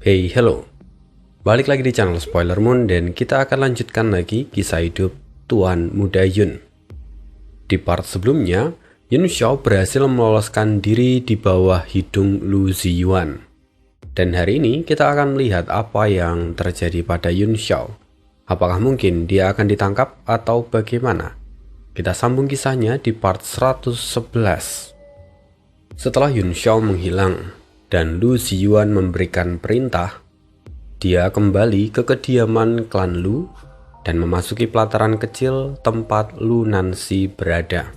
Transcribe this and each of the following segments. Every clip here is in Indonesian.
Hey, hello. Balik lagi di channel Spoiler Moon dan kita akan lanjutkan lagi kisah hidup Tuan Muda Yun. Di part sebelumnya, Yun Xiao berhasil meloloskan diri di bawah hidung Lu Ziyuan. Dan hari ini kita akan melihat apa yang terjadi pada Yun Xiao. Apakah mungkin dia akan ditangkap atau bagaimana? Kita sambung kisahnya di part 111. Setelah Yun Xiao menghilang dan Lu Ziyuan memberikan perintah, dia kembali ke kediaman klan Lu dan memasuki pelataran kecil tempat Lu Nancy berada.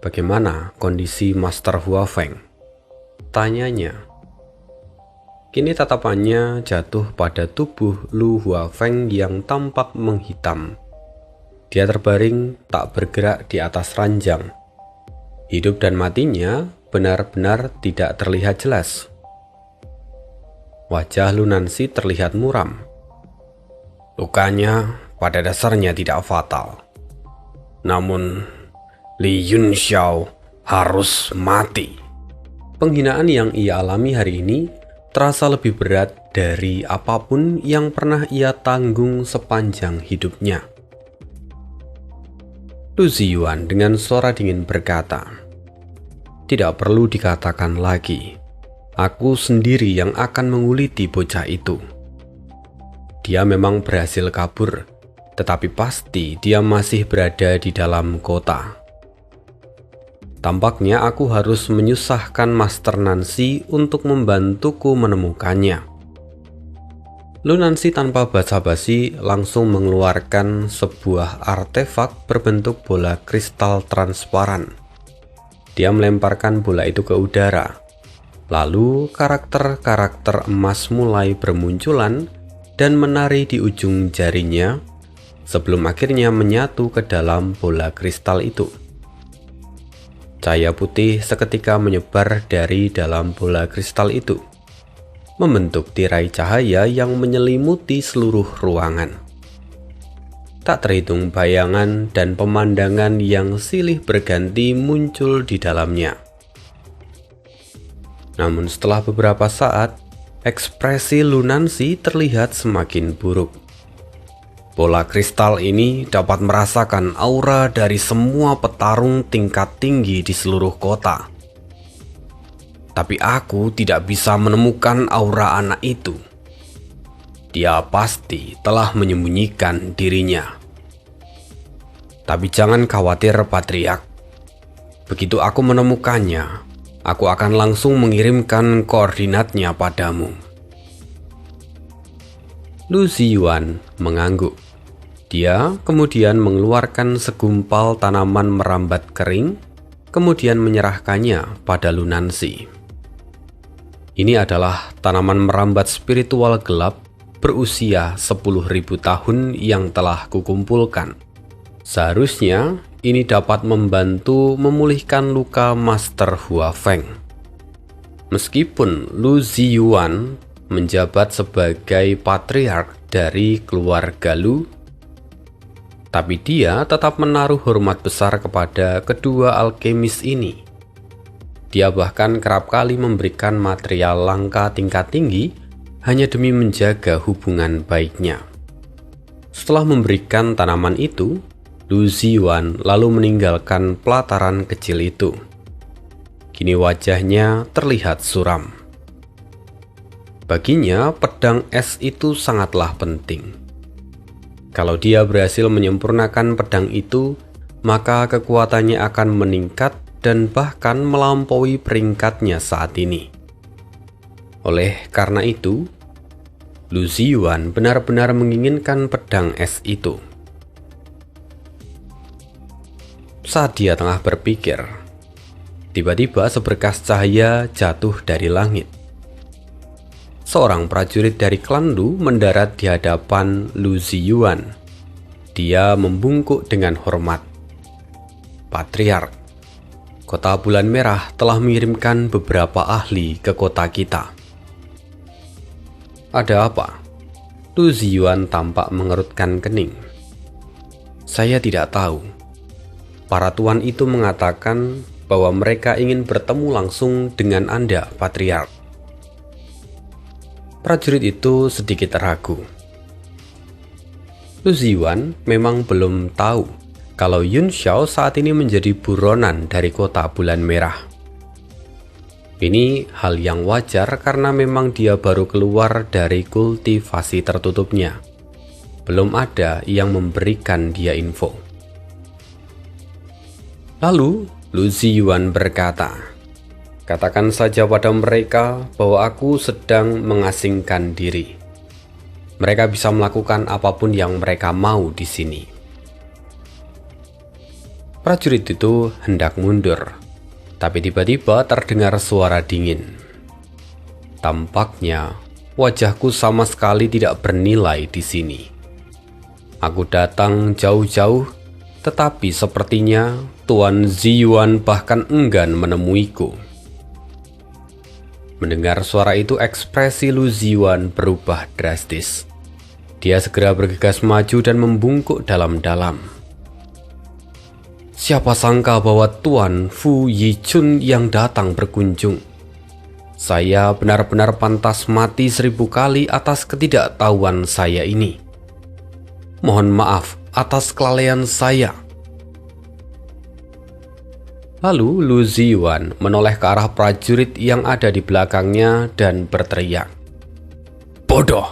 Bagaimana kondisi Master Hua Feng? Tanyanya. Kini tatapannya jatuh pada tubuh Lu Hua Feng yang tampak menghitam. Dia terbaring tak bergerak di atas ranjang. Hidup dan matinya benar-benar tidak terlihat jelas. Wajah Lu Nancy terlihat muram. Lukanya pada dasarnya tidak fatal. Namun, Li Yun Xiao harus mati. Penghinaan yang ia alami hari ini terasa lebih berat dari apapun yang pernah ia tanggung sepanjang hidupnya. Lu Ziyuan dengan suara dingin berkata, "Tidak perlu dikatakan lagi. Aku sendiri yang akan menguliti bocah itu. Dia memang berhasil kabur, tetapi pasti dia masih berada di dalam kota. Tampaknya aku harus menyusahkan Master Nancy untuk membantuku menemukannya." Lu Nancy tanpa basa-basi langsung mengeluarkan sebuah artefak berbentuk bola kristal transparan. Dia melemparkan bola itu ke udara. Lalu karakter-karakter emas mulai bermunculan dan menari di ujung jarinya sebelum akhirnya menyatu ke dalam bola kristal itu. Cahaya putih seketika menyebar dari dalam bola kristal itu, membentuk tirai cahaya yang menyelimuti seluruh ruangan. Tak terhitung bayangan dan pemandangan yang silih berganti muncul di dalamnya. Namun setelah beberapa saat, ekspresi Lu Nancy terlihat semakin buruk. Bola kristal ini dapat merasakan aura dari semua petarung tingkat tinggi di seluruh kota. Tapi aku tidak bisa menemukan aura anak itu. Dia pasti telah menyembunyikan dirinya. Tapi jangan khawatir, Patriark. Begitu aku menemukannya, aku akan langsung mengirimkan koordinatnya padamu. Lu Ziyuan mengangguk. Dia kemudian mengeluarkan segumpal tanaman merambat kering, kemudian menyerahkannya pada Lu Nancy. Ini adalah tanaman merambat spiritual gelap berusia 10.000 tahun yang telah kukumpulkan. Seharusnya ini dapat membantu memulihkan luka Master Hua Feng. Meskipun Lu Ziyuan menjabat sebagai patriark dari keluarga Lu, tapi dia tetap menaruh hormat besar kepada kedua alkemis ini. Dia bahkan kerap kali memberikan material langka tingkat tinggi hanya demi menjaga hubungan baiknya. Setelah memberikan tanaman itu, Lu Ziyuan lalu meninggalkan pelataran kecil itu. Kini wajahnya terlihat suram. Baginya, pedang es itu sangatlah penting. Kalau dia berhasil menyempurnakan pedang itu, maka kekuatannya akan meningkat dan bahkan melampaui peringkatnya saat ini. Oleh karena itu, Lu Ziyuan benar-benar menginginkan pedang es itu. Saat dia tengah berpikir, tiba-tiba seberkas cahaya jatuh dari langit. Seorang prajurit dari klan Lu mendarat di hadapan Lu Ziyuan. Dia membungkuk dengan hormat. "Patriark, Kota Bulan Merah telah mengirimkan beberapa ahli ke kota kita." "Ada apa?" Lu Ziyuan tampak mengerutkan kening. "Saya tidak tahu. Para tuan itu mengatakan bahwa mereka ingin bertemu langsung dengan Anda, Patriark." Prajurit itu sedikit ragu. Lu Ziyuan memang belum tahu kalau Yun Xiao saat ini menjadi buronan dari kota bulan merah. Ini hal yang wajar karena memang dia baru keluar dari kultivasi tertutupnya. Belum ada yang memberikan dia info. Lalu Lu Ziyuan berkata, "Katakan saja pada mereka bahwa aku sedang mengasingkan diri. Mereka bisa melakukan apapun yang mereka mau di sini." Prajurit itu hendak mundur, tapi tiba-tiba terdengar suara dingin. Tampaknya wajahku sama sekali tidak bernilai di sini. Aku datang jauh-jauh, tetapi sepertinya Tuan Ziyuan bahkan enggan menemuiku. Mendengar suara itu, ekspresi Lu Ziyuan berubah drastis. Dia segera bergegas maju dan membungkuk dalam-dalam. Siapa sangka bahwa Tuan Fu Yichun yang datang berkunjung. Saya benar-benar pantas mati 1000 kali atas ketidaktahuan saya ini. Mohon maaf atas kelalaian saya. Lalu Lu Ziyuan menoleh ke arah prajurit yang ada di belakangnya dan berteriak, "Bodoh!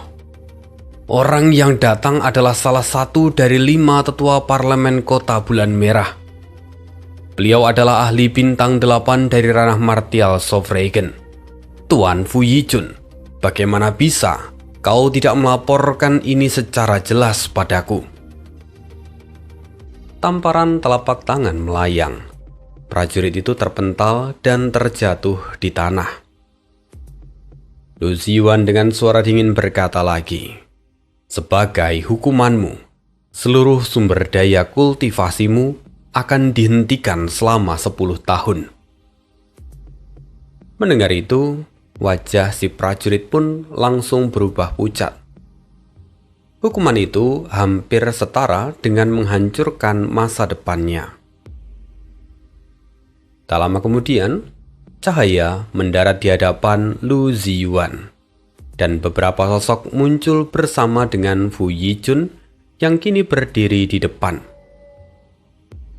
Orang yang datang adalah salah satu dari 5 tetua parlemen kota bulan merah. Beliau adalah ahli bintang 8 dari ranah martial Sovereign, Tuan Fu Yichun. Bagaimana bisa kau tidak melaporkan ini secara jelas padaku?" Tamparan telapak tangan melayang. Prajurit itu terpental dan terjatuh di tanah. Lu Ziyuan dengan suara dingin berkata lagi, "Sebagai hukumanmu, seluruh sumber daya kultivasimu akan dihentikan selama 10 tahun. Mendengar itu, wajah si prajurit pun langsung berubah pucat. Hukuman itu hampir setara dengan menghancurkan masa depannya. Tak lama kemudian, cahaya mendarat di hadapan Lu Ziyuan, dan beberapa sosok muncul bersama dengan Fu Yichun yang kini berdiri di depan.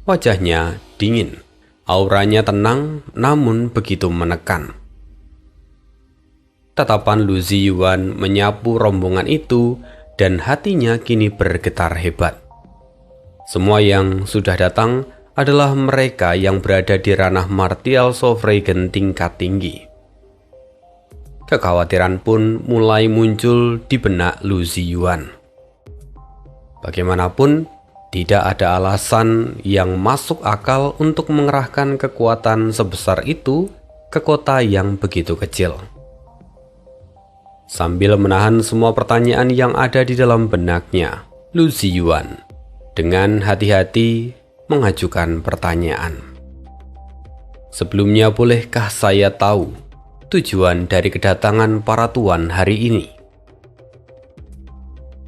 Wajahnya dingin, auranya tenang namun begitu menekan. Tatapan Lu Ziyuan menyapu rombongan itu dan hatinya kini bergetar hebat. Semua yang sudah datang adalah mereka yang berada di ranah martial Sovereign tingkat tinggi. Kekhawatiran pun mulai muncul di benak Lu Ziyuan. Bagaimanapun, tidak ada alasan yang masuk akal untuk mengerahkan kekuatan sebesar itu ke kota yang begitu kecil. Sambil menahan semua pertanyaan yang ada di dalam benaknya, Lu Ziyuan dengan hati-hati mengajukan pertanyaan. "Sebelumnya, bolehkah saya tahu tujuan dari kedatangan para tuan hari ini?"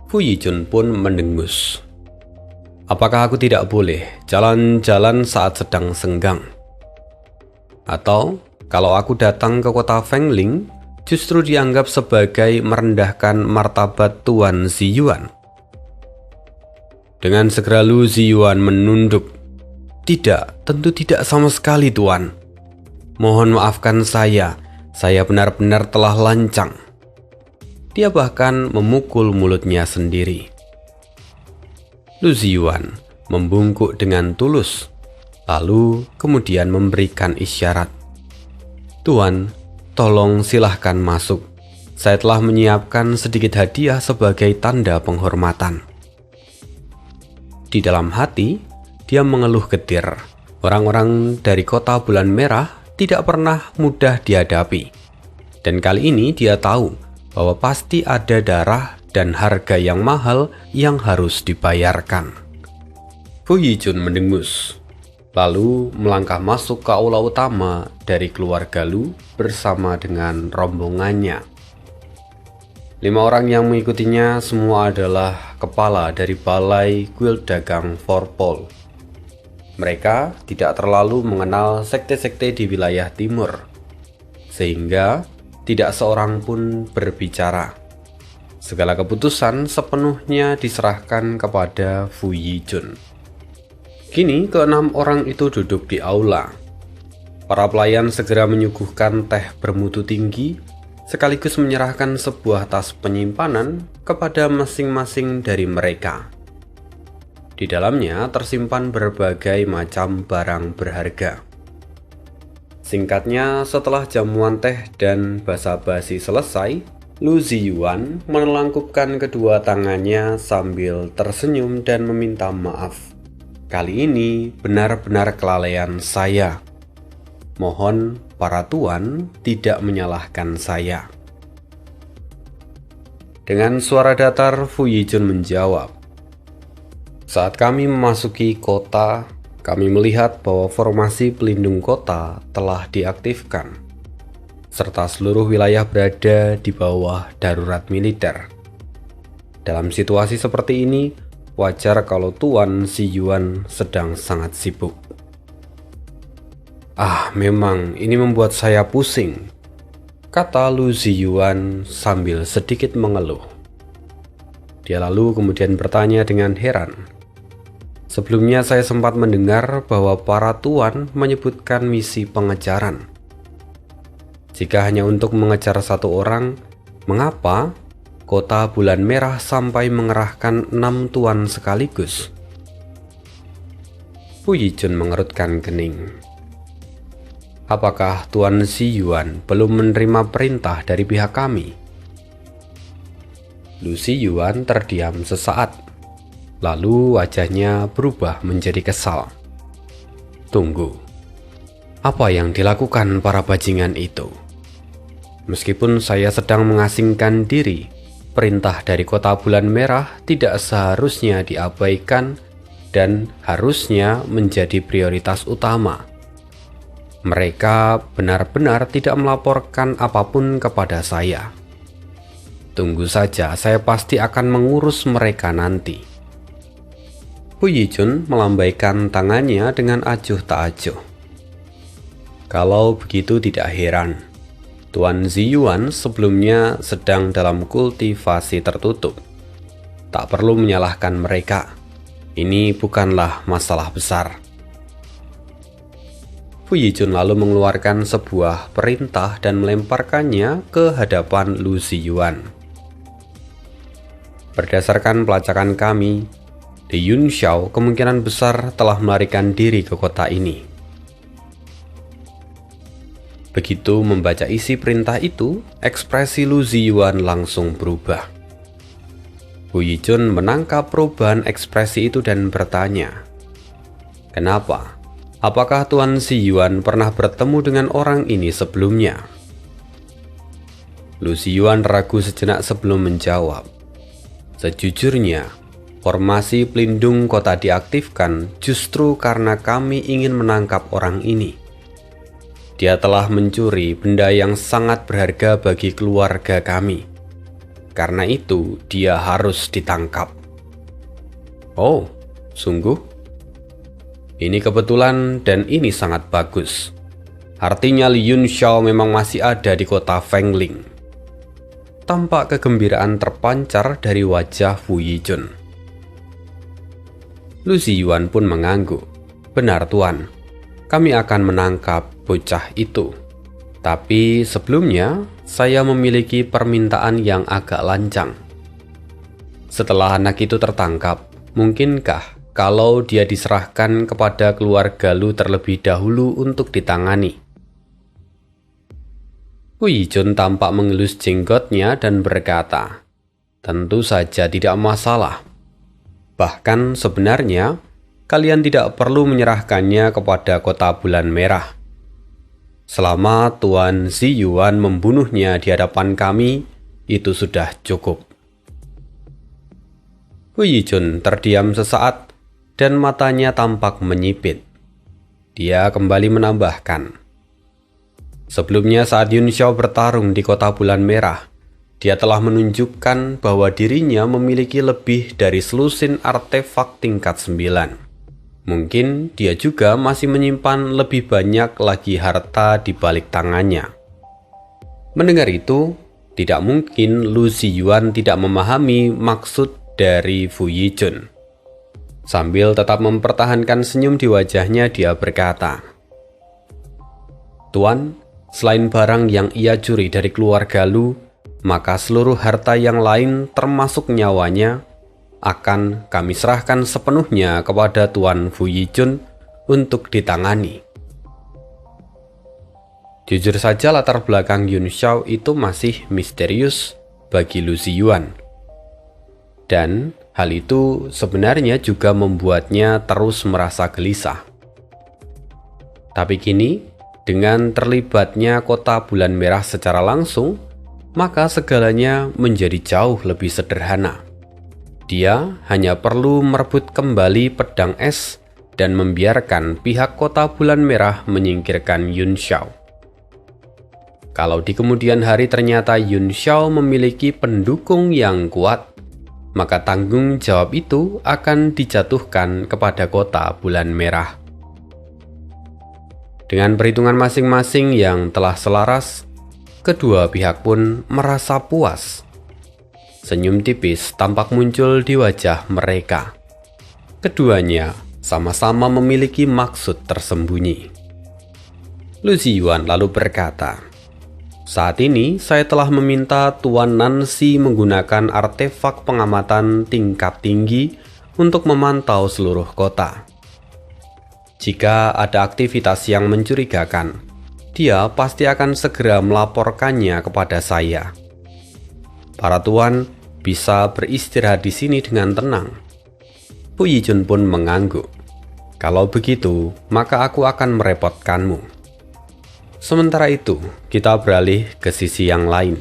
Fu Yichun pun mendengus. "Apakah aku tidak boleh jalan-jalan saat sedang senggang? Atau kalau aku datang ke kota Fengling justru dianggap sebagai merendahkan martabat Tuan Ziyuan?" Dengan segera Lu Ziyuan menunduk. "Tidak, tentu tidak sama sekali, Tuan. Mohon maafkan saya benar-benar telah lancang." Dia bahkan memukul mulutnya sendiri. Lu Ziyuan membungkuk dengan tulus, lalu kemudian memberikan isyarat. "Tuan, tolong silahkan masuk. Saya telah menyiapkan sedikit hadiah sebagai tanda penghormatan." Di dalam hati, dia mengeluh getir. Orang-orang dari kota bulan merah tidak pernah mudah dihadapi. Dan kali ini dia tahu bahwa pasti ada darah dan harga yang mahal yang harus dibayarkan. Fu Yichun mendengus, lalu melangkah masuk ke aula utama dari keluarga Lu bersama dengan rombongannya. 5 orang yang mengikutinya semua adalah kepala dari balai guild dagang Forpol. Mereka tidak terlalu mengenal sekte-sekte di wilayah timur, sehingga tidak seorang pun berbicara. Segala keputusan sepenuhnya diserahkan kepada Fu Yijun. Kini keenam orang itu duduk di aula. Para pelayan segera menyuguhkan teh bermutu tinggi, sekaligus menyerahkan sebuah tas penyimpanan kepada masing-masing dari mereka. Di dalamnya tersimpan berbagai macam barang berharga. Singkatnya, setelah jamuan teh dan basa-basi selesai, Lu Ziyuan menelangkupkan kedua tangannya sambil tersenyum dan meminta maaf. Kali ini benar-benar kelalaian saya. Mohon para tuan tidak menyalahkan saya. Dengan suara datar, Fu Yijun menjawab, "Saat kami memasuki kota, kami melihat bahwa formasi pelindung kota telah diaktifkan, serta seluruh wilayah berada di bawah darurat militer. Dalam situasi seperti ini, wajar kalau Tuan Ziyuan sedang sangat sibuk." Memang ini membuat saya pusing, kata Lu Ziyuan sambil sedikit mengeluh. Dia lalu kemudian bertanya dengan heran, "Sebelumnya saya sempat mendengar bahwa para tuan menyebutkan misi pengejaran. Jika hanya untuk mengejar satu orang, mengapa kota Bulan Merah sampai mengerahkan 6 tuan sekaligus?" Fu Yijun mengerutkan kening. "Apakah Tuan Ziyuan belum menerima perintah dari pihak kami?" Lu Ziyuan terdiam sesaat, lalu wajahnya berubah menjadi kesal. "Tunggu, apa yang dilakukan para bajingan itu? Meskipun saya sedang mengasingkan diri, perintah dari kota Bulan Merah tidak seharusnya diabaikan dan harusnya menjadi prioritas utama. Mereka benar-benar tidak melaporkan apapun kepada saya. Tunggu saja, saya pasti akan mengurus mereka nanti." Fu Yijun melambaikan tangannya dengan acuh tak acuh. Kalau begitu tidak heran. Tuan Ziyuan sebelumnya sedang dalam kultivasi tertutup. Tak perlu menyalahkan mereka. Ini bukanlah masalah besar. Fu Yijun lalu mengeluarkan sebuah perintah dan melemparkannya ke hadapan Lu Ziyuan. "Berdasarkan pelacakan kami, Li Yunxiao kemungkinan besar telah melarikan diri ke kota ini." Begitu membaca isi perintah itu, ekspresi Lu Ziyuan langsung berubah. Fu Yijun menangkap perubahan ekspresi itu dan bertanya, "Kenapa? Apakah Tuan Ziyuan pernah bertemu dengan orang ini sebelumnya?" Lu Ziyuan ragu sejenak sebelum menjawab. "Sejujurnya, formasi pelindung kota diaktifkan justru karena kami ingin menangkap orang ini. Dia telah mencuri benda yang sangat berharga bagi keluarga kami. Karena itu, dia harus ditangkap." "Oh, sungguh? Ini kebetulan dan ini sangat bagus. Artinya Li Yunxiao memang masih ada di kota Fengling." Tampak kegembiraan terpancar dari wajah Fu Yijun. Lu Ziyuan pun mengangguk. "Benar Tuan, kami akan menangkap bocah itu. Tapi sebelumnya, saya memiliki permintaan yang agak lancang. Setelah anak itu tertangkap, mungkinkah kalau dia diserahkan kepada keluarga Lu terlebih dahulu untuk ditangani?" Fu Yijun tampak mengelus jenggotnya dan berkata, "Tentu saja tidak masalah. Bahkan sebenarnya, kalian tidak perlu menyerahkannya kepada kota Bulan Merah. Selama Tuan Ziyuan membunuhnya di hadapan kami, itu sudah cukup." Fu Yijun terdiam sesaat dan matanya tampak menyipit. Dia kembali menambahkan, "Sebelumnya saat Yunxiao bertarung di kota Bulan Merah, dia telah menunjukkan bahwa dirinya memiliki lebih dari selusin artefak tingkat 9. Mungkin dia juga masih menyimpan lebih banyak lagi harta di balik tangannya." Mendengar itu, tidak mungkin Lu Ziyuan tidak memahami maksud dari Fu Yijun. Sambil tetap mempertahankan senyum di wajahnya, dia berkata, "Tuan, selain barang yang ia curi dari keluarga Lu, maka seluruh harta yang lain termasuk nyawanya akan kami serahkan sepenuhnya kepada Tuan Fu Yijun untuk ditangani." Jujur saja latar belakang Yun Xiao itu masih misterius bagi Lu Ziyuan. Dan hal itu sebenarnya juga membuatnya terus merasa gelisah. Tapi kini, dengan terlibatnya Kota Bulan Merah secara langsung, maka segalanya menjadi jauh lebih sederhana. Dia hanya perlu merebut kembali pedang es dan membiarkan pihak Kota Bulan Merah menyingkirkan Yun Xiao. Kalau di kemudian hari ternyata Yun Xiao memiliki pendukung yang kuat, maka tanggung jawab itu akan dijatuhkan kepada Kota Bulan Merah. Dengan perhitungan masing-masing yang telah selaras, kedua pihak pun merasa puas. Senyum tipis tampak muncul di wajah mereka. Keduanya sama-sama memiliki maksud tersembunyi. Lu Ziyuan lalu berkata, "Saat ini saya telah meminta Tuan Nancy menggunakan artefak pengamatan tingkat tinggi untuk memantau seluruh kota. Jika ada aktivitas yang mencurigakan, dia pasti akan segera melaporkannya kepada saya. Para tuan bisa beristirahat di sini dengan tenang." Fu Yijun pun mengangguk. "Kalau begitu, maka aku akan merepotkanmu." Sementara itu, kita beralih ke sisi yang lain.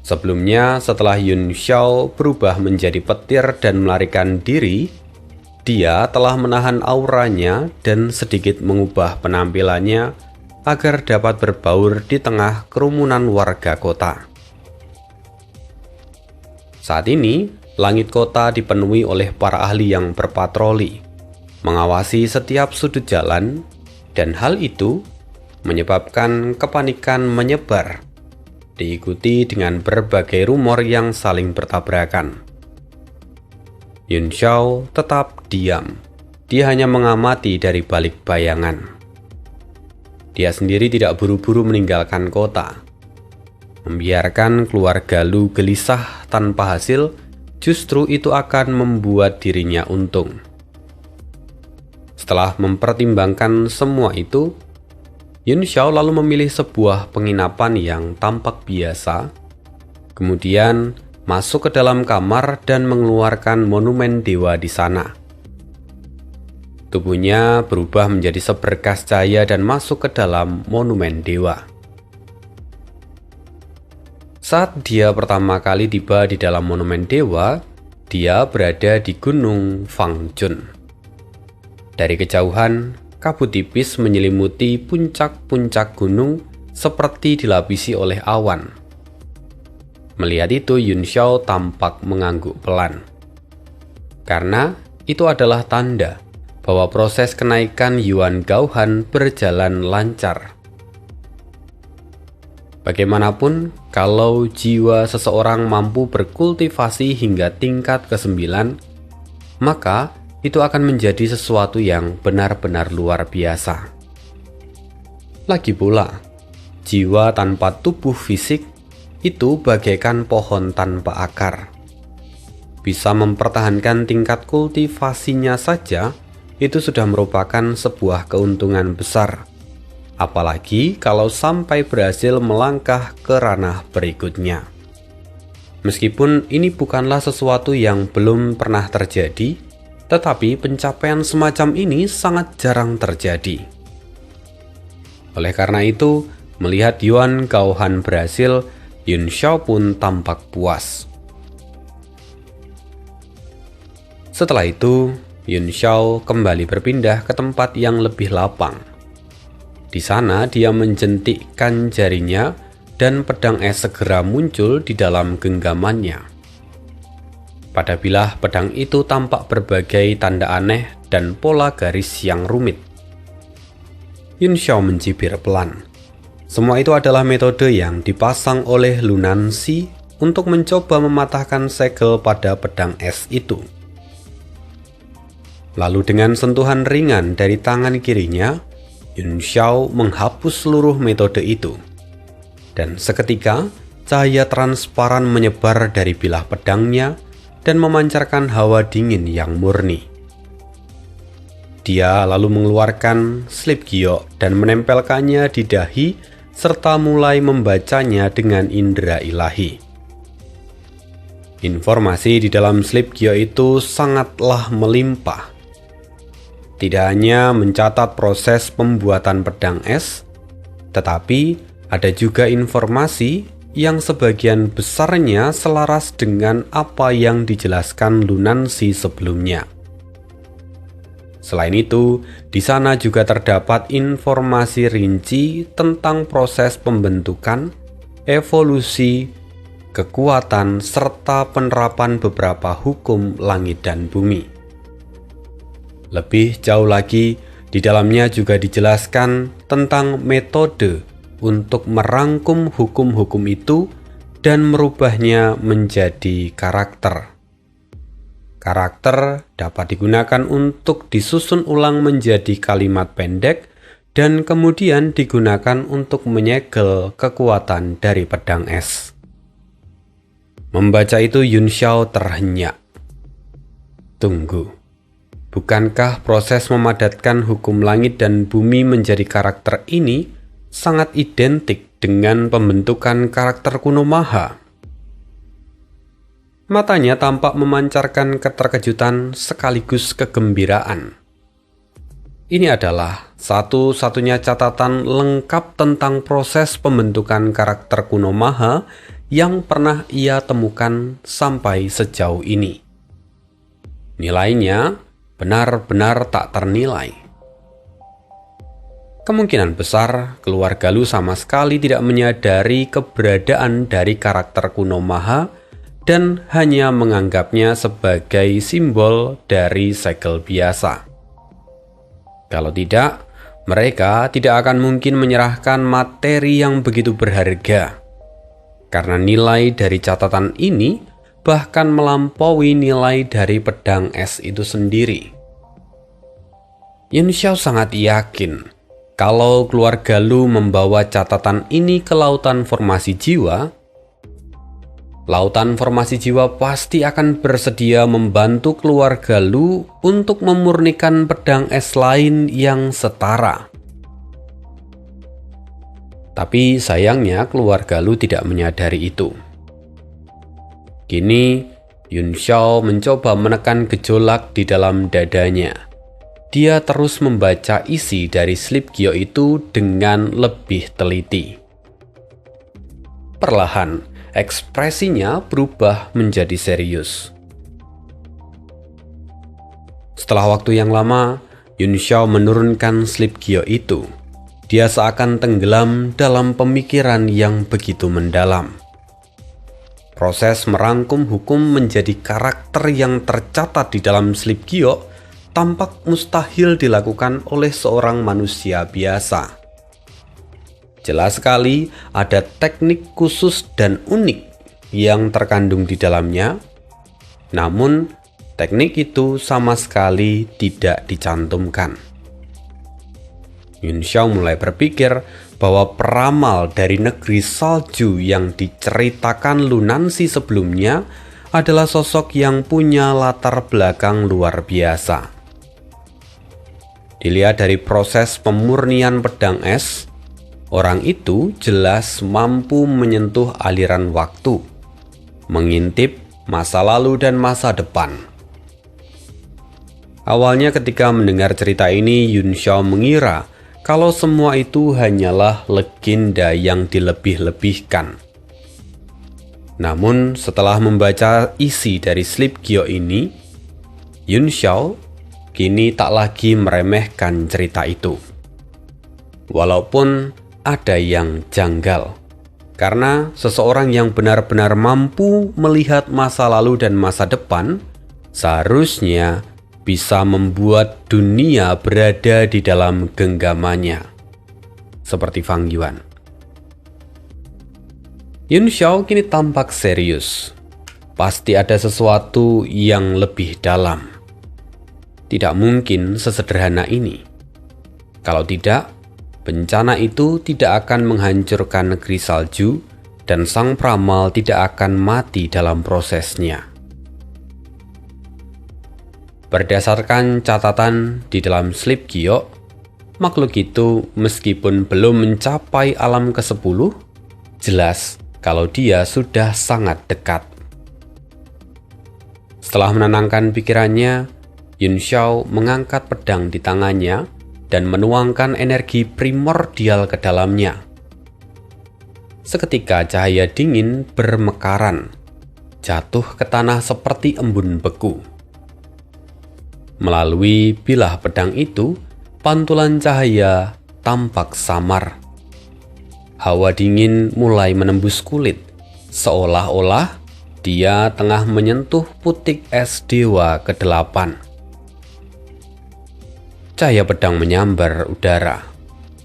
Sebelumnya, setelah Yun Xiao berubah menjadi petir dan melarikan diri, dia telah menahan auranya dan sedikit mengubah penampilannya agar dapat berbaur di tengah kerumunan warga kota. Saat ini, langit kota dipenuhi oleh para ahli yang berpatroli, mengawasi setiap sudut jalan, dan hal itu menyebabkan kepanikan menyebar, diikuti dengan berbagai rumor yang saling bertabrakan. Yun Xiao tetap diam. Dia hanya mengamati dari balik bayangan. Dia sendiri tidak buru-buru meninggalkan kota. Membiarkan keluarga Lu gelisah tanpa hasil, justru itu akan membuat dirinya untung. Setelah mempertimbangkan semua itu, Yun Xiao lalu memilih sebuah penginapan yang tampak biasa, kemudian masuk ke dalam kamar dan mengeluarkan monumen dewa di sana. Tubuhnya berubah menjadi seberkas cahaya dan masuk ke dalam monumen dewa. Saat dia pertama kali tiba di dalam monumen dewa, dia berada di Gunung Fangjun. Dari kejauhan, kabut tipis menyelimuti puncak-puncak gunung seperti dilapisi oleh awan. Melihat itu, Yun Xiao tampak mengangguk pelan. Karena itu adalah tanda bahwa proses kenaikan Yuan Gaohan berjalan lancar. Bagaimanapun, kalau jiwa seseorang mampu berkultivasi hingga tingkat ke-9, maka itu akan menjadi sesuatu yang benar-benar luar biasa. Lagi pula, jiwa tanpa tubuh fisik itu bagaikan pohon tanpa akar. Bisa mempertahankan tingkat kultivasinya saja, itu sudah merupakan sebuah keuntungan besar. Apalagi kalau sampai berhasil melangkah ke ranah berikutnya. Meskipun ini bukanlah sesuatu yang belum pernah terjadi, tetapi pencapaian semacam ini sangat jarang terjadi. Oleh karena itu, melihat Yuan Gaohan berhasil, Yun Xiao pun tampak puas. Setelah itu, Yun Xiao kembali berpindah ke tempat yang lebih lapang. Di sana dia menjentikkan jarinya dan pedang es segera muncul di dalam genggamannya. Pada bilah pedang itu tampak berbagai tanda aneh dan pola garis yang rumit. Yun Xiao mencibir pelan. Semua itu adalah metode yang dipasang oleh Lunansi untuk mencoba mematahkan segel pada pedang es itu. Lalu dengan sentuhan ringan dari tangan kirinya, Yun Xiao menghapus seluruh metode itu. Dan seketika, cahaya transparan menyebar dari bilah pedangnya dan memancarkan hawa dingin yang murni. Dia lalu mengeluarkan slip giok dan menempelkannya di dahi serta mulai membacanya dengan indera ilahi. Informasi di dalam slip giok itu sangatlah melimpah. Tidak hanya mencatat proses pembuatan pedang es, tetapi ada juga informasi yang sebagian besarnya selaras dengan apa yang dijelaskan Lunansi sebelumnya. Selain itu, di sana juga terdapat informasi rinci tentang proses pembentukan, evolusi, kekuatan, serta penerapan beberapa hukum langit dan bumi. Lebih jauh lagi, di dalamnya juga dijelaskan tentang metode untuk merangkum hukum-hukum itu dan merubahnya menjadi karakter. Karakter dapat digunakan untuk disusun ulang menjadi kalimat pendek dan kemudian digunakan untuk menyegel kekuatan dari pedang es. Membaca itu Yun Xiao terhenyak. Tunggu, bukankah proses memadatkan hukum langit dan bumi menjadi karakter ini sangat identik dengan pembentukan karakter kuno Maha? Matanya tampak memancarkan keterkejutan sekaligus kegembiraan. Ini adalah satu-satunya catatan lengkap tentang proses pembentukan karakter kuno Maha yang pernah ia temukan sampai sejauh ini. Nilainya benar-benar tak ternilai. Kemungkinan besar keluarga Lu sama sekali tidak menyadari keberadaan dari karakter kuno Maha dan hanya menganggapnya sebagai simbol dari segel biasa. Kalau tidak, mereka tidak akan mungkin menyerahkan materi yang begitu berharga. Karena nilai dari catatan ini bahkan melampaui nilai dari pedang es itu sendiri. Yun Xiao sangat yakin kalau keluarga Lu membawa catatan ini ke lautan formasi jiwa, lautan formasi jiwa pasti akan bersedia membantu keluarga Lu untuk memurnikan pedang es lain yang setara. Tapi sayangnya keluarga Lu tidak menyadari itu. Kini, Yun Xiao mencoba menekan gejolak di dalam dadanya. Dia terus membaca isi dari slip giok itu dengan lebih teliti. Perlahan, ekspresinya berubah menjadi serius. Setelah waktu yang lama, Yun Xiao menurunkan slip giok itu. Dia seakan tenggelam dalam pemikiran yang begitu mendalam. Proses merangkum hukum menjadi karakter yang tercatat di dalam slip giok tampak mustahil dilakukan oleh seorang manusia biasa. Jelas sekali ada teknik khusus dan unik yang terkandung di dalamnya, namun teknik itu sama sekali tidak dicantumkan. Yun Xiao mulai berpikir bahwa peramal dari negeri salju yang diceritakan Lunansi sebelumnya adalah sosok yang punya latar belakang luar biasa. Dilihat dari proses pemurnian pedang es, orang itu jelas mampu menyentuh aliran waktu, mengintip masa lalu dan masa depan. Awalnya ketika mendengar cerita ini, Yun Xiao mengira kalau semua itu hanyalah legenda yang dilebih-lebihkan. Namun setelah membaca isi dari slip giok ini, Yun Xiao kini tak lagi meremehkan cerita itu. Walaupun ada yang janggal, karena seseorang yang benar-benar mampu melihat masa lalu dan masa depan seharusnya bisa membuat dunia berada di dalam genggamannya, seperti Fang Yuan. Yun Xiao kini tampak serius. Pasti ada sesuatu yang lebih dalam. Tidak mungkin sesederhana ini. Kalau tidak, bencana itu tidak akan menghancurkan negeri salju dan sang peramal tidak akan mati dalam prosesnya. Berdasarkan catatan di dalam slip giok, makhluk itu meskipun belum mencapai alam ke-10, jelas kalau dia sudah sangat dekat. Setelah menenangkan pikirannya, Yun Xiao mengangkat pedang di tangannya dan menuangkan energi primordial ke dalamnya. Seketika cahaya dingin bermekaran, jatuh ke tanah seperti embun beku. Melalui bilah pedang itu, pantulan cahaya tampak samar. Hawa dingin mulai menembus kulit, seolah-olah dia tengah menyentuh putik es dewa ke-8. Cahaya pedang menyambar udara.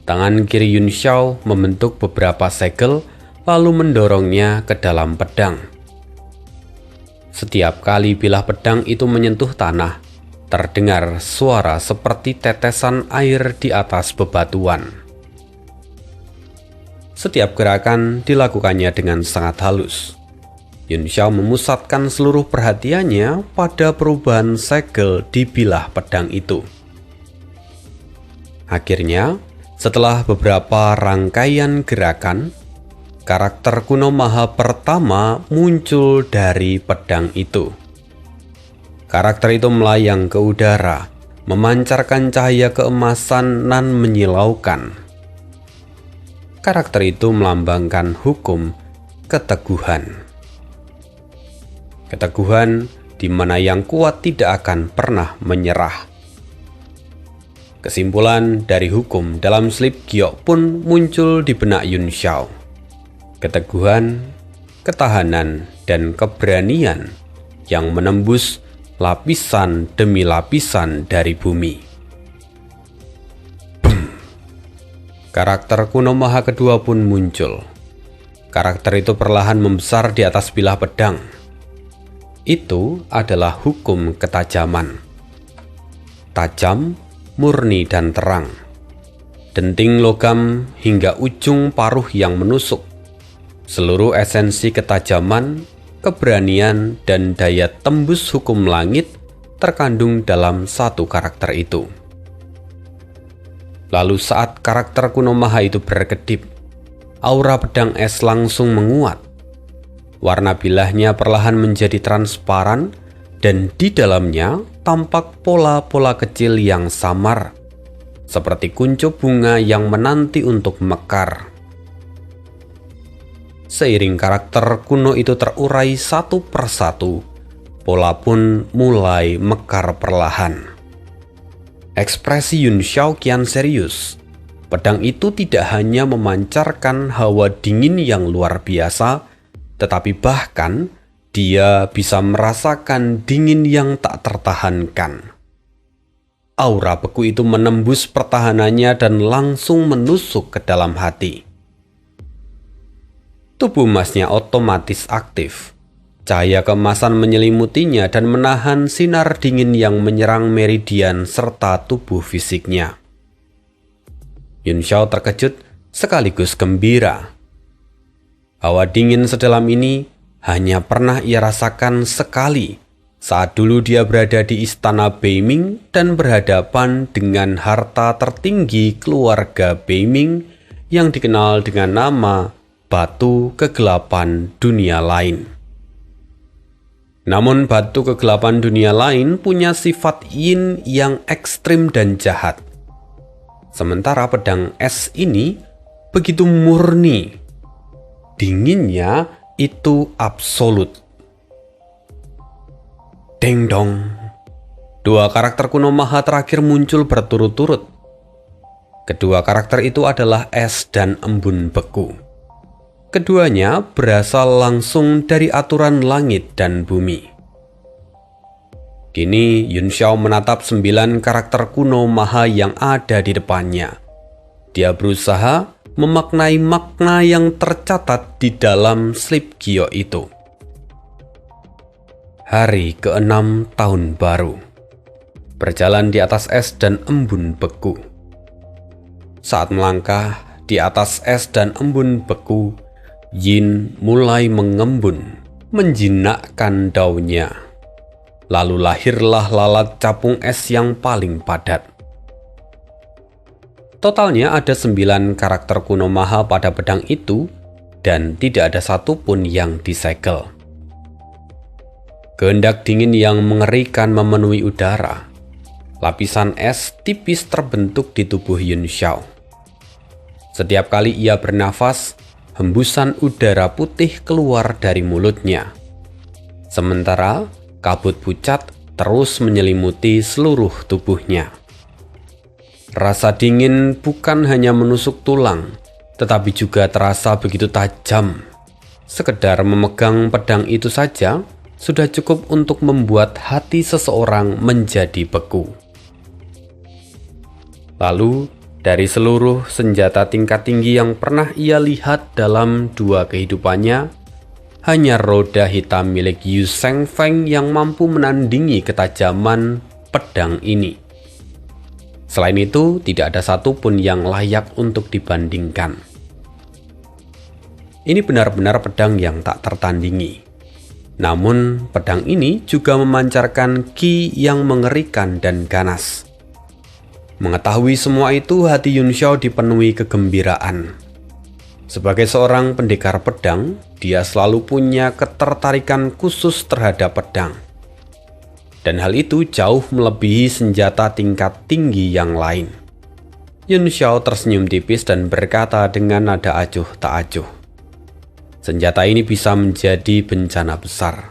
Tangan kiri Yun Xiao membentuk beberapa segel, lalu mendorongnya ke dalam pedang. Setiap kali bilah pedang itu menyentuh tanah, terdengar suara seperti tetesan air di atas bebatuan. Setiap gerakan dilakukannya dengan sangat halus. Yun Xiao memusatkan seluruh perhatiannya pada perubahan segel di bilah pedang itu. Akhirnya, setelah beberapa rangkaian gerakan, karakter kuno maha pertama muncul dari pedang itu. Karakter itu melayang ke udara, memancarkan cahaya keemasan nan menyilaukan. Karakter itu melambangkan hukum keteguhan. Keteguhan di mana yang kuat tidak akan pernah menyerah. Kesimpulan dari hukum dalam slip giok pun muncul di benak Yun Xiao. Keteguhan, ketahanan, dan keberanian yang menembus lapisan demi lapisan dari bumi. Karakter kuno maha kedua pun muncul. Karakter itu perlahan membesar di atas bilah pedang. Itu adalah hukum ketajaman. Tajam, murni, dan terang. Denting logam hingga ujung paruh yang menusuk. Seluruh esensi ketajaman, keberanian, dan daya tembus hukum langit terkandung dalam satu karakter itu. Lalu saat karakter kuno maha itu berkedip, aura pedang es langsung menguat. Warna bilahnya perlahan menjadi transparan dan di dalamnya tampak pola-pola kecil yang samar, seperti kuncup bunga yang menanti untuk mekar. Seiring karakter kuno itu terurai satu persatu, pola pun mulai mekar perlahan. Ekspresi Yun Xiao kian serius. Pedang itu tidak hanya memancarkan hawa dingin yang luar biasa, tetapi bahkan dia bisa merasakan dingin yang tak tertahankan. Aura beku itu menembus pertahanannya dan langsung menusuk ke dalam hati. Tubuh emasnya otomatis aktif. Cahaya keemasan menyelimutinya dan menahan sinar dingin yang menyerang meridian serta tubuh fisiknya. Yun Xiao terkejut sekaligus gembira. Hawa dingin sedalam ini hanya pernah ia rasakan sekali saat dulu dia berada di istana Beiming dan berhadapan dengan harta tertinggi keluarga Beiming yang dikenal dengan nama Batu Kegelapan Dunia Lain. Namun batu kegelapan dunia lain punya sifat yin yang ekstrim dan jahat. Sementara pedang es ini begitu murni. Dinginnya itu absolut. Deng dong. Dua karakter kuno maha terakhir muncul berturut-turut. Kedua karakter itu adalah es dan embun beku. Keduanya berasal langsung dari aturan langit dan bumi. Kini Yun Xiao menatap 9 karakter kuno maha yang ada di depannya. Dia berusaha memaknai makna yang tercatat di dalam slip giok itu. Hari ke-6 tahun baru. Berjalan di atas es dan embun beku. Saat melangkah di atas es dan embun beku, Yin mulai mengembun, menjinakkan daunnya. Lalu lahirlah lalat capung es yang paling padat. Totalnya ada 9 karakter kuno maha pada pedang itu, dan tidak ada satupun yang disegel. Kehendak dingin yang mengerikan memenuhi udara. Lapisan es tipis terbentuk di tubuh Yun Xiao. Setiap kali ia bernafas, hembusan udara putih keluar dari mulutnya. Sementara kabut pucat terus menyelimuti seluruh tubuhnya. Rasa dingin bukan hanya menusuk tulang, tetapi juga terasa begitu tajam. Sekedar memegang pedang itu saja sudah cukup untuk membuat hati seseorang menjadi beku. Lalu, dari seluruh senjata tingkat tinggi yang pernah ia lihat dalam 2 kehidupannya, hanya roda hitam milik Yu Sheng Feng yang mampu menandingi ketajaman pedang ini. Selain itu, tidak ada satupun yang layak untuk dibandingkan. Ini benar-benar pedang yang tak tertandingi. Namun, pedang ini juga memancarkan ki yang mengerikan dan ganas. Mengetahui semua itu, hati Yun Xiao dipenuhi kegembiraan. Sebagai seorang pendekar pedang, dia selalu punya ketertarikan khusus terhadap pedang. Dan hal itu jauh melebihi senjata tingkat tinggi yang lain. Yun Xiao tersenyum tipis dan berkata dengan nada acuh tak acuh. Senjata ini bisa menjadi bencana besar.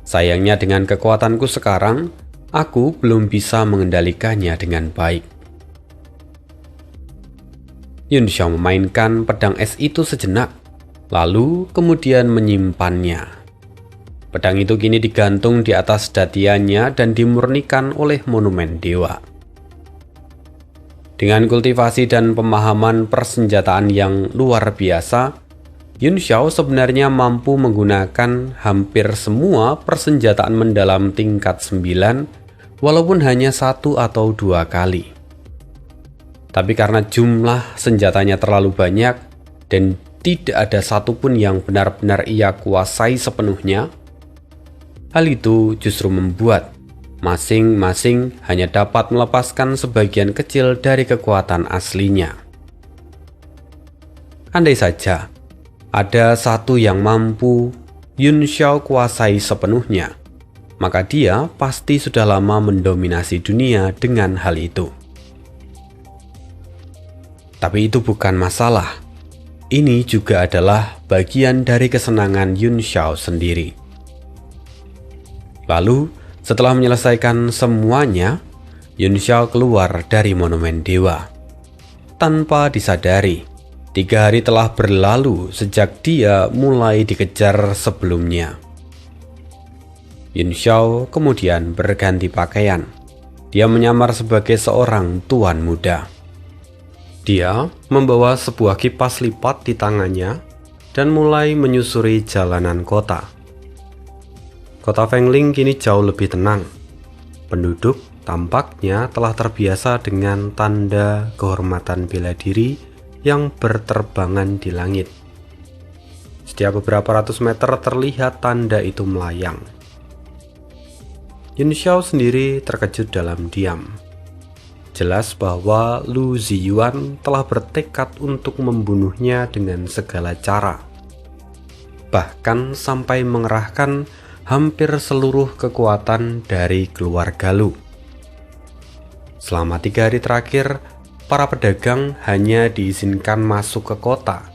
Sayangnya dengan kekuatanku sekarang, aku belum bisa mengendalikannya dengan baik. Yun Xiao memainkan pedang es itu sejenak, lalu kemudian menyimpannya. Pedang itu kini digantung di atas datiannya dan dimurnikan oleh monumen dewa. Dengan kultivasi dan pemahaman persenjataan yang luar biasa, Yun Xiao sebenarnya mampu menggunakan hampir semua persenjataan mendalam tingkat 9, walaupun hanya 1 atau 2 kali. Tapi karena jumlah senjatanya terlalu banyak dan tidak ada satupun yang benar-benar ia kuasai sepenuhnya, hal itu justru membuat masing-masing hanya dapat melepaskan sebagian kecil dari kekuatan aslinya. Andai saja ada satu yang mampu Yun Xiao kuasai sepenuhnya, maka dia pasti sudah lama mendominasi dunia dengan hal itu. Tapi itu bukan masalah. Ini juga adalah bagian dari kesenangan Yun Xiao sendiri. Lalu, setelah menyelesaikan semuanya, Yun Xiao keluar dari monumen dewa. Tanpa disadari, 3 hari telah berlalu sejak dia mulai dikejar sebelumnya. Yun Xiao kemudian berganti pakaian. Dia menyamar sebagai seorang tuan muda. Dia membawa sebuah kipas lipat di tangannya dan mulai menyusuri jalanan kota. Kota Fengling kini jauh lebih tenang. Penduduk tampaknya telah terbiasa dengan tanda kehormatan bela diri yang berterbangan di langit. Setiap beberapa ratus meter terlihat tanda itu melayang. Yun Xiao sendiri terkejut dalam diam. Jelas bahwa Lu Ziyuan telah bertekad untuk membunuhnya dengan segala cara. Bahkan sampai mengerahkan hampir seluruh kekuatan dari keluarga Lu. Selama 3 hari terakhir, para pedagang hanya diizinkan masuk ke kota,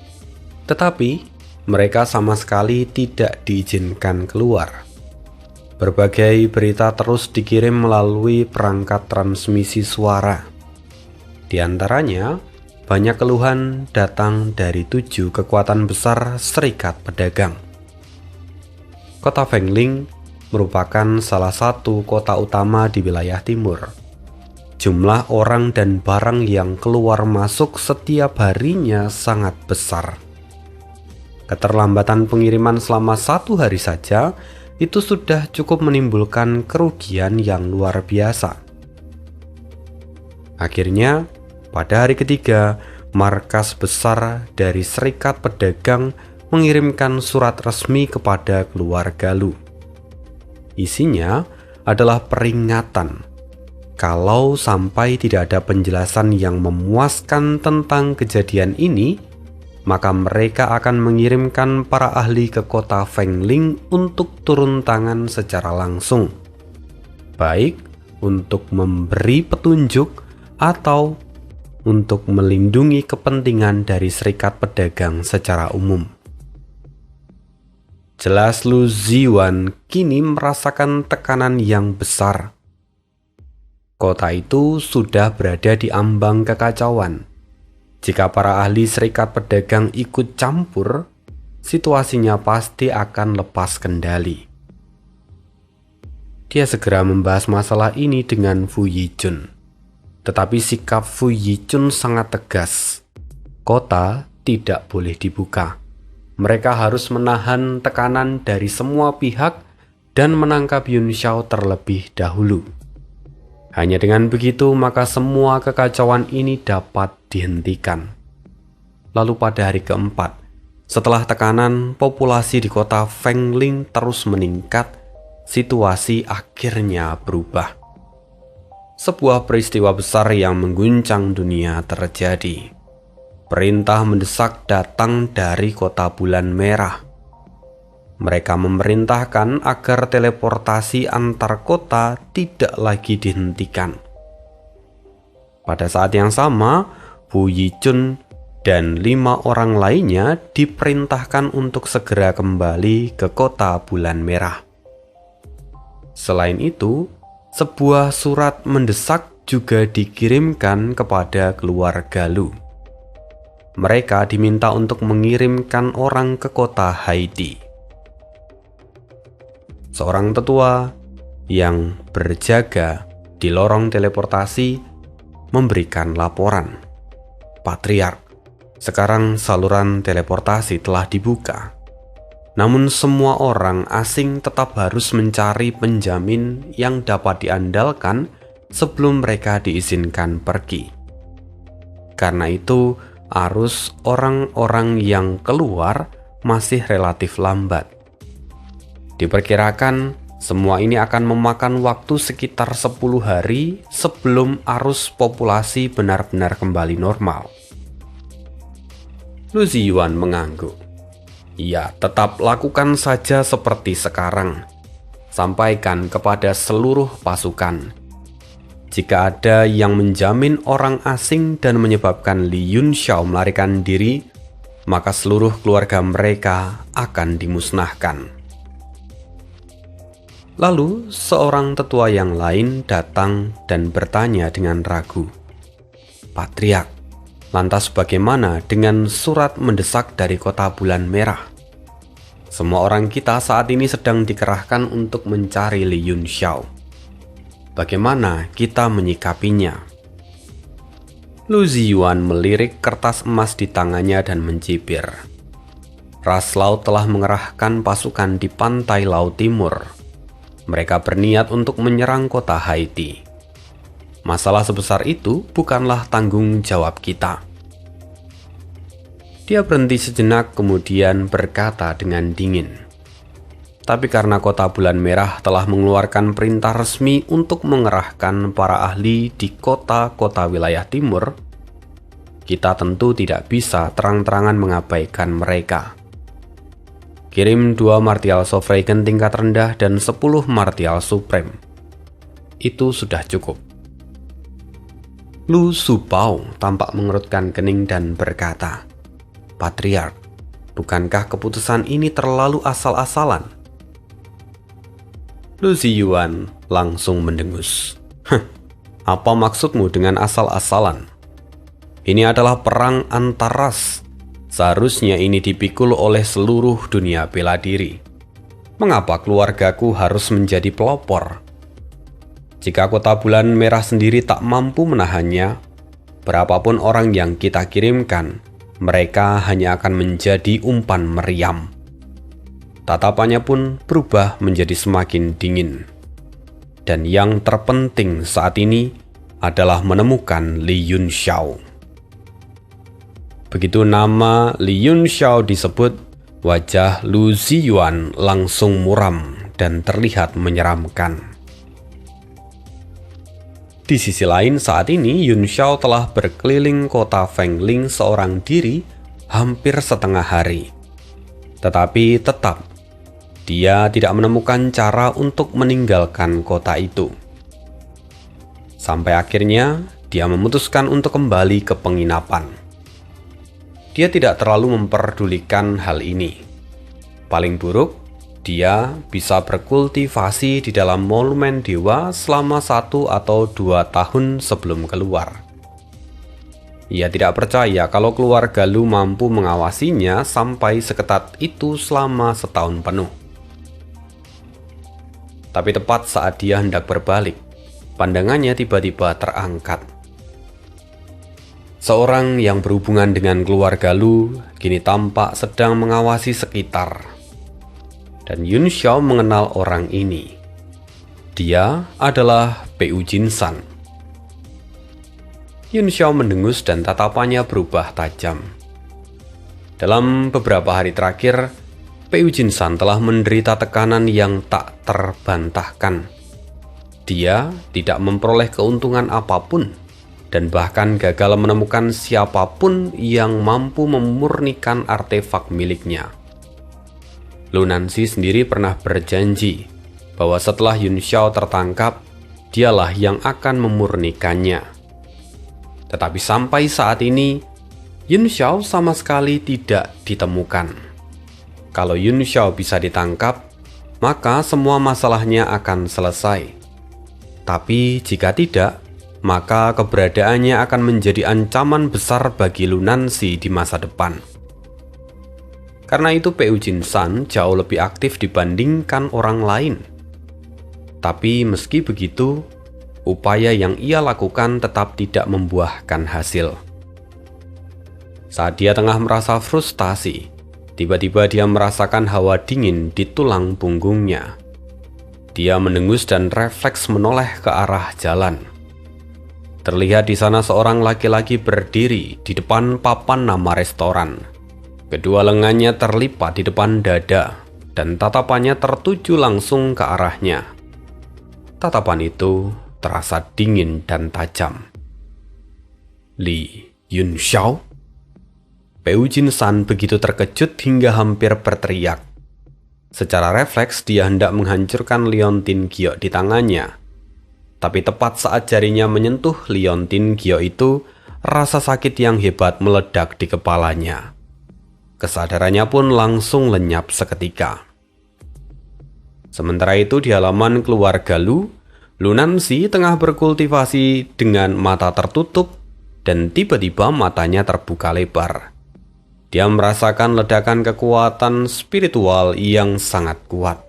tetapi mereka sama sekali tidak diizinkan keluar. Berbagai berita terus dikirim melalui perangkat transmisi suara. Di antaranya, banyak keluhan datang dari 7 kekuatan besar serikat pedagang. Kota Fengling merupakan salah satu kota utama di wilayah timur. Jumlah orang dan barang yang keluar masuk setiap harinya sangat besar. Keterlambatan pengiriman selama 1 hari saja itu sudah cukup menimbulkan kerugian yang luar biasa. Akhirnya, pada hari ketiga, markas besar dari Serikat Pedagang mengirimkan surat resmi kepada keluarga Lu. Isinya adalah peringatan kalau sampai tidak ada penjelasan yang memuaskan tentang kejadian ini, maka mereka akan mengirimkan para ahli ke kota Fengling untuk turun tangan secara langsung, baik untuk memberi petunjuk atau untuk melindungi kepentingan dari Serikat Pedagang secara umum. Jelas Lu Ziwan kini merasakan tekanan yang besar. Kota itu sudah berada di ambang kekacauan. Jika para ahli Serikat Pedagang ikut campur, situasinya pasti akan lepas kendali. Dia segera membahas masalah ini dengan Fu Yijun. Tetapi sikap Fu Yijun sangat tegas. Kota tidak boleh dibuka. Mereka harus menahan tekanan dari semua pihak dan menangkap Yun Xiao terlebih dahulu. Hanya dengan begitu maka semua kekacauan ini dapat dihentikan. Lalu pada hari keempat, setelah tekanan populasi di kota Fengling terus meningkat, situasi akhirnya berubah. Sebuah peristiwa besar yang mengguncang dunia terjadi. Perintah mendesak datang dari kota Bulan Merah. Mereka memerintahkan agar teleportasi antar kota tidak lagi dihentikan. Pada saat yang sama, Fu Yijun dan 5 orang lainnya diperintahkan untuk segera kembali ke kota Bulan Merah. Selain itu, sebuah surat mendesak juga dikirimkan kepada keluarga Lu. Mereka diminta untuk mengirimkan orang ke kota Haiti. Seorang tetua yang berjaga di lorong teleportasi memberikan laporan. Patriark, sekarang saluran teleportasi telah dibuka. Namun semua orang asing tetap harus mencari penjamin yang dapat diandalkan sebelum mereka diizinkan pergi. Karena itu, arus orang-orang yang keluar masih relatif lambat. Diperkirakan semua ini akan memakan waktu sekitar 10 hari sebelum arus populasi benar-benar kembali normal. Lu Ziyuan mengangguk. Ya, tetap lakukan saja seperti sekarang. Sampaikan kepada seluruh pasukan. Jika ada yang menjamin orang asing dan menyebabkan Li Yun Xiao melarikan diri, maka seluruh keluarga mereka akan dimusnahkan. Lalu, seorang tetua yang lain datang dan bertanya dengan ragu. Patriark, lantas bagaimana dengan surat mendesak dari kota Bulan Merah? Semua orang kita saat ini sedang dikerahkan untuk mencari Li Yun Xiao. Bagaimana kita menyikapinya? Lu Ziyuan melirik kertas emas di tangannya dan mencibir. Ras Laut telah mengerahkan pasukan di pantai Laut Timur. Mereka berniat untuk menyerang kota Haiti. Masalah sebesar itu bukanlah tanggung jawab kita. Dia berhenti sejenak kemudian berkata dengan dingin. Tapi karena kota Bulan Merah telah mengeluarkan perintah resmi untuk mengerahkan para ahli di kota-kota wilayah timur, kita tentu tidak bisa terang-terangan mengabaikan mereka. Kirim 2 Martial Sovereign tingkat rendah dan 10 Martial Supreme. Itu sudah cukup. Lu Supao tampak mengerutkan kening dan berkata, Patriark, bukankah keputusan ini terlalu asal-asalan? Lu Ziyuan langsung mendengus. Apa maksudmu dengan asal-asalan? Ini adalah perang antar ras. Seharusnya ini dipikul oleh seluruh dunia bela diri. Mengapa keluargaku harus menjadi pelopor? Jika kota bulan merah sendiri tak mampu menahannya, berapapun orang yang kita kirimkan, mereka hanya akan menjadi umpan meriam. Tatapannya pun berubah menjadi semakin dingin. Dan yang terpenting saat ini adalah menemukan Li Yunxiao. Begitu nama Li Yunxiao disebut, wajah Lu Ziyuan langsung muram dan terlihat menyeramkan. Di sisi lain, saat ini Yunxiao telah berkeliling kota Fengling seorang diri hampir setengah hari. Tetapi tetap, dia tidak menemukan cara untuk meninggalkan kota itu. Sampai akhirnya, dia memutuskan untuk kembali ke penginapan. Dia tidak terlalu memperdulikan hal ini. Paling buruk, dia bisa berkultivasi di dalam monumen dewa selama 1 atau 2 tahun sebelum keluar. Ia tidak percaya kalau keluarga Lu mampu mengawasinya sampai seketat itu selama setahun penuh. Tapi tepat saat dia hendak berbalik, pandangannya tiba-tiba terangkat. Seorang yang berhubungan dengan keluarga Lu kini tampak sedang mengawasi sekitar. Dan Yunxiao mengenal orang ini. Dia pu Jinsan. Yunxiao mendengus dan tatapannya berubah tajam. Dalam beberapa hari terakhir, pu Jinsan telah menderita tekanan yang tak terbantahkan. Dia tidak memperoleh keuntungan apapun dan bahkan gagal menemukan siapapun yang mampu memurnikan artefak miliknya. Lu Nancy sendiri pernah berjanji bahwa setelah Yunxiao tertangkap, dialah yang akan memurnikannya. Tetapi sampai saat ini, Yunxiao sama sekali tidak ditemukan. Kalau Yunxiao bisa ditangkap, maka semua masalahnya akan selesai. Tapi jika tidak, maka keberadaannya akan menjadi ancaman besar bagi Lu Nancy di masa depan. Karena itu pu Jinsan jauh lebih aktif dibandingkan orang lain. Tapi meski begitu, upaya yang ia lakukan tetap tidak membuahkan hasil. Saat dia tengah merasa frustasi, tiba-tiba dia merasakan hawa dingin di tulang punggungnya. Dia mendengus dan refleks menoleh ke arah jalan. Terlihat di sana seorang laki-laki berdiri di depan papan nama restoran. Kedua lengannya terlipat di depan dada, dan tatapannya tertuju langsung ke arahnya. Tatapan itu terasa dingin dan tajam. Li Yunxiao? pu Jinsan begitu terkejut hingga hampir berteriak. Secara refleks dia hendak menghancurkan liontin giok di tangannya. Tapi tepat saat jarinya menyentuh liontin giok itu, rasa sakit yang hebat meledak di kepalanya. Kesadarannya pun langsung lenyap seketika. Sementara itu di halaman keluarga Lu Nancy tengah berkultivasi dengan mata tertutup dan tiba-tiba matanya terbuka lebar. Dia merasakan ledakan kekuatan spiritual yang sangat kuat.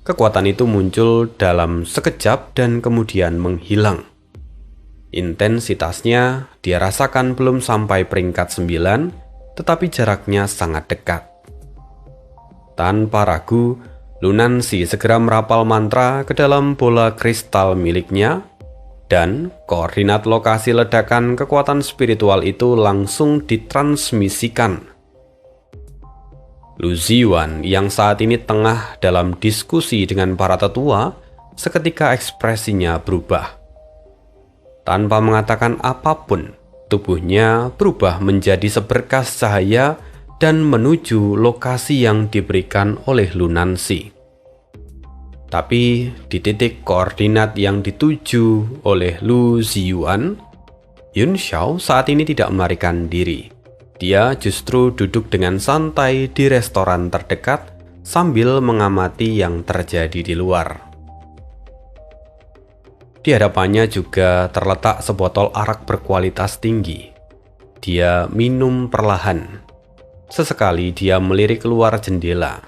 Kekuatan itu muncul dalam sekejap dan kemudian menghilang. Intensitasnya dia rasakan belum sampai peringkat 9, tetapi jaraknya sangat dekat. Tanpa ragu, Lu Nancy segera merapal mantra ke dalam bola kristal miliknya, dan koordinat lokasi ledakan kekuatan spiritual itu langsung ditransmisikan. Lu Ziyuan yang saat ini tengah dalam diskusi dengan para tetua, seketika ekspresinya berubah. Tanpa mengatakan apapun, tubuhnya berubah menjadi seberkas cahaya dan menuju lokasi yang diberikan oleh Lu Nancy. Tapi di titik koordinat yang dituju oleh Lu Ziyuan, Yunxiao saat ini tidak melarikan diri. Dia justru duduk dengan santai di restoran terdekat sambil mengamati yang terjadi di luar. Di hadapannya juga terletak sebotol arak berkualitas tinggi. Dia minum perlahan. Sesekali dia melirik keluar jendela.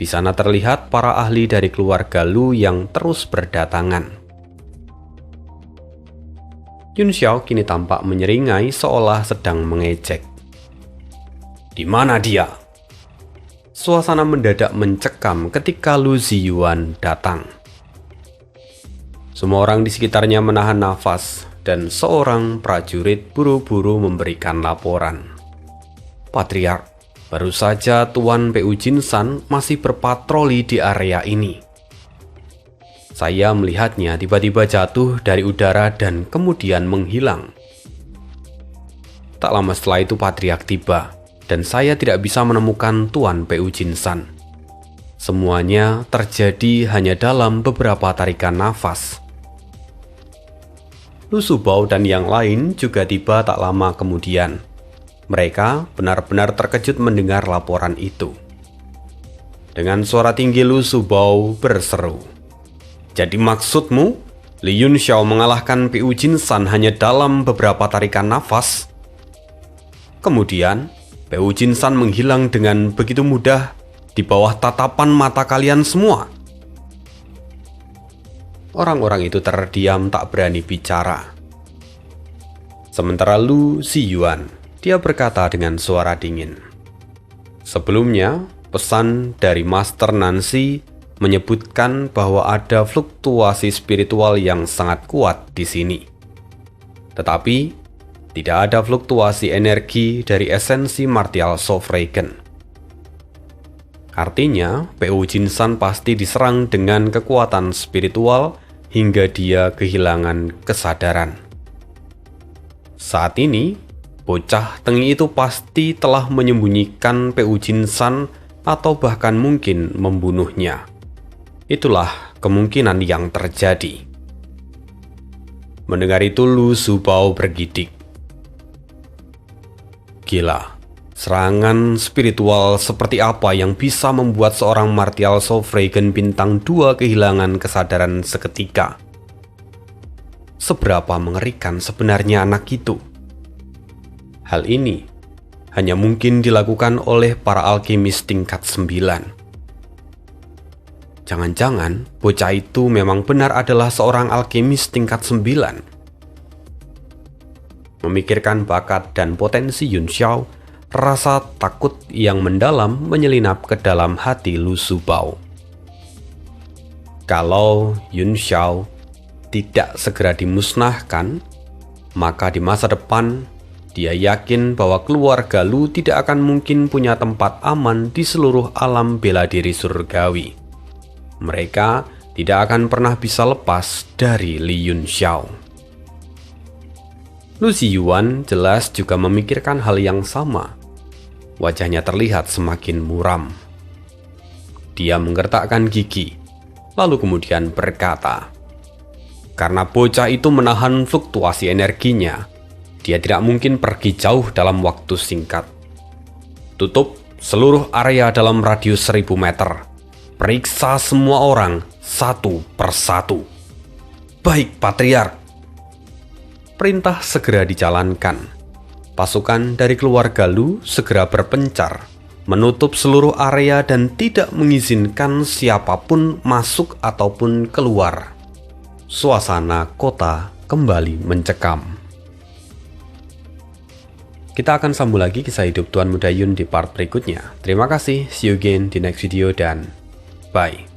Di sana terlihat para ahli dari keluarga Lu yang terus berdatangan. Yun Xiao kini tampak menyeringai seolah sedang mengejek. "Di mana dia?" Suasana mendadak mencekam ketika Lu Ziyuan datang. Semua orang di sekitarnya menahan nafas dan seorang prajurit buru-buru memberikan laporan. "Patriark, baru saja Tuan Pu Jinsan masih berpatroli di area ini. Saya melihatnya tiba-tiba jatuh dari udara dan kemudian menghilang. Tak lama setelah itu Patriark tiba, dan saya tidak bisa menemukan Tuan Pu Jinsan. Semuanya terjadi hanya dalam beberapa tarikan nafas." Lu Subao dan yang lain juga tiba tak lama kemudian. Mereka benar-benar terkejut mendengar laporan itu. Dengan suara tinggi Lu Subao berseru, "Jadi maksudmu, Li Yun Xiao mengalahkan Pu Jinsan hanya dalam beberapa tarikan nafas? Kemudian, Pu Jinsan menghilang dengan begitu mudah di bawah tatapan mata kalian semua?" Orang-orang itu terdiam tak berani bicara. Sementara Lu Ziyuan, dia berkata dengan suara dingin, "Sebelumnya, pesan dari Master Nancy menyebutkan bahwa ada fluktuasi spiritual yang sangat kuat di sini. Tetapi, tidak ada fluktuasi energi dari esensi martial Sovereign. Artinya, Pu Jinsan pasti diserang dengan kekuatan spiritual hingga dia kehilangan kesadaran. Saat ini, bocah tengi itu pasti telah menyembunyikan Pu Jinsan atau bahkan mungkin membunuhnya. Itulah kemungkinan yang terjadi." Mendengar itu Lu Subao bergidik. "Gila. Serangan spiritual seperti apa yang bisa membuat seorang martial Sovereign bintang 2 kehilangan kesadaran seketika? Seberapa mengerikan sebenarnya anak itu? Hal ini hanya mungkin dilakukan oleh para alkemis tingkat 9. Jangan-jangan bocah itu memang benar adalah seorang alkemis tingkat 9. Memikirkan bakat dan potensi Yun Xiao, rasa takut yang mendalam menyelinap ke dalam hati Lu Subao. Kalau Yun Xiao tidak segera dimusnahkan, maka di masa depan dia yakin bahwa keluarga Lu tidak akan mungkin punya tempat aman di seluruh alam bela diri surgawi. Mereka tidak akan pernah bisa lepas dari Li Yun Xiao." Lu Ziyuan jelas juga memikirkan hal yang sama. Wajahnya terlihat semakin muram. Dia menggertakkan gigi, lalu kemudian berkata, "Karena bocah itu menahan fluktuasi energinya, dia tidak mungkin pergi jauh dalam waktu singkat. Tutup seluruh area dalam radius 1000 meter. Periksa semua orang satu persatu." "Baik, Patriark." Perintah segera dijalankan. Pasukan dari keluarga Lu segera berpencar, menutup seluruh area dan tidak mengizinkan siapapun masuk ataupun keluar. Suasana kota kembali mencekam. Kita akan sambung lagi kisah hidup Tuan Muda Yun di part berikutnya. Terima kasih, see you again di next video dan bye.